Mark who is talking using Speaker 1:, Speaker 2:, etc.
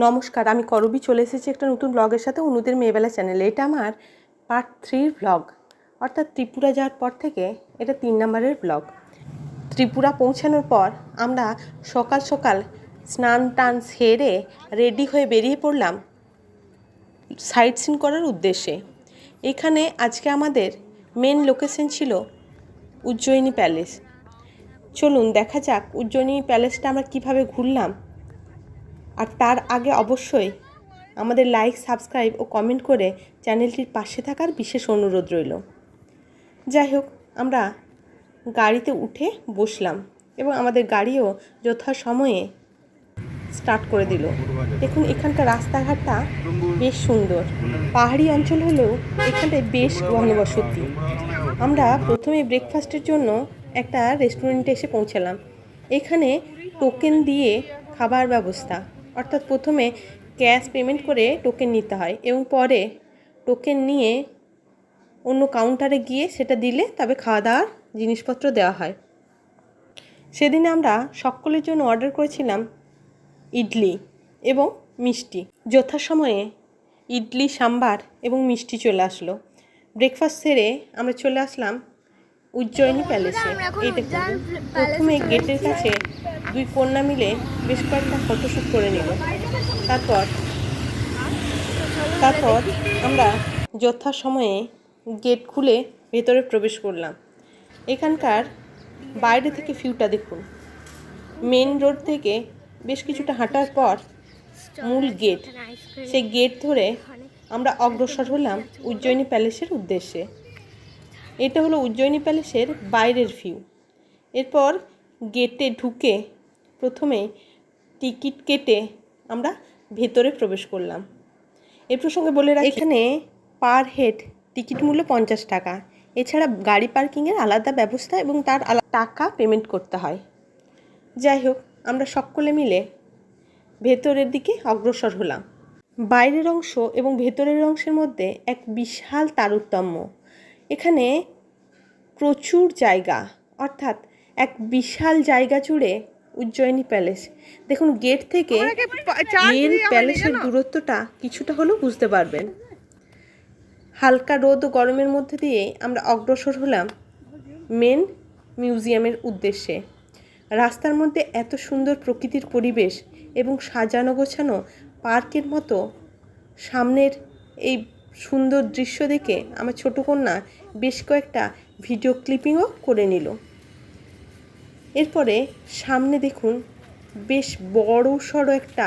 Speaker 1: নমস্কার, আমি করবী চলে এসেছি একটা নতুন ব্লগের সাথে অনুদের মেয়েবেলা চ্যানেলে। এটা আমার পার্ট 3 ব্লগ, অর্থাৎ ত্রিপুরা যাওয়ার পর থেকে এটা 3 নম্বরের ব্লগ। ত্রিপুরা পৌঁছানোর পর আমরা সকাল সকাল স্নান টান সেরে রেডি হয়ে বেরিয়ে পড়লাম সাইট সিন করার উদ্দেশ্যে। এখানে আজকে আমাদের মেন লোকেশন ছিল উজ্জয়িনী প্যালেস। চলুন দেখা যাক উজ্জয়িনী প্যালেসটা আমরা কিভাবে ঘুরলাম। আর তার আগে অবশ্যই আমাদের লাইক, সাবস্ক্রাইব ও কমেন্ট করে চ্যানেলটির পাশে থাকার বিশেষ অনুরোধ রইল। যাই হোক, আমরা গাড়িতে উঠে বসলাম এবং আমাদের গাড়িও যথাসময়ে স্টার্ট করে দিল। দেখুন এখানকার রাস্তাঘাটটা বেশ সুন্দর, পাহাড়ি অঞ্চল হলেও এখানটায় বেশ ঘনবসতি। আমরা প্রথমে ব্রেকফাস্টের জন্য একটা রেস্টুরেন্টে এসে পৌঁছালাম। এখানে টোকেন দিয়ে খাবার ব্যবস্থা, অর্থাৎ প্রথমে ক্যাশ পেমেন্ট করে টোকেন নিতে হয় এবং পরে টোকেন নিয়ে অন্য কাউন্টারে গিয়ে সেটা দিলে তবে খাওয়া দাওয়ার জিনিসপত্র দেওয়া হয়। সেদিনে আমরা সকলের জন্য অর্ডার করেছিলাম ইডলি এবং মিষ্টি। যথাসময়ে ইডলি, সাম্বার এবং মিষ্টি চলে আসলো। ব্রেকফাস্ট সেরে আমরা চলে আসলাম উজ্জয়িনী প্যালেসে। এই দেখুন, প্রথমে গেটের কাছে দুই কন্যা মিলে বেশ কয়েকটা ফটোশ্যুট করে নিল। তারপর আমরা যথাসময়ে গেট খুলে ভেতরে প্রবেশ করলাম। এখানকার বাইরে থেকে ভিউটা দেখুন। মেন রোড থেকে বেশ কিছুটা হাঁটার পর মূল গেট, সেই গেট ধরে আমরা অগ্রসর হলাম উজ্জয়িনী প্যালেসের উদ্দেশ্যে। এটা হলো উজ্জয়িনী প্যালেসের বাইরের ভিউ। এরপর গেটে ঢুকে প্রথমে টিকিট কেটে আমরা ভেতরে প্রবেশ করলাম। এর প্রসঙ্গে বলে রাখি, এখানে পার হেড টিকিট মূল্য 50 টাকা। এছাড়া গাড়ি পার্কিংয়ের আলাদা ব্যবস্থা এবং তার আলাদা টাকা পেমেন্ট করতে হয়। যাই হোক, আমরা সকলে মিলে ভেতরের দিকে অগ্রসর হলাম। বাইরের অংশ এবং ভেতরের অংশের মধ্যে এক বিশাল তারতম্য। এখানে প্রচুর জায়গা, অর্থাৎ এক বিশাল জায়গা জুড়ে উজ্জয়িনী প্যালেস। দেখুন, গেট থেকে মেন প্যালেসের দূরত্বটা কিছুটা হলেও বুঝতে পারবেন। হালকা রোদ ও গরমের মধ্যে দিয়ে আমরা অগ্রসর হলাম মেন মিউজিয়ামের উদ্দেশ্যে। রাস্তার মধ্যে এত সুন্দর প্রকৃতির পরিবেশ এবং সাজানো গোছানো পার্কের মতো সামনের এই সুন্দর দৃশ্য দেখে আমার ছোটো কন্যা বেশ কয়েকটা ভিডিও ক্লিপিংও করে নিল। এরপরে সামনে দেখুন বেশ বড় সড়ো একটা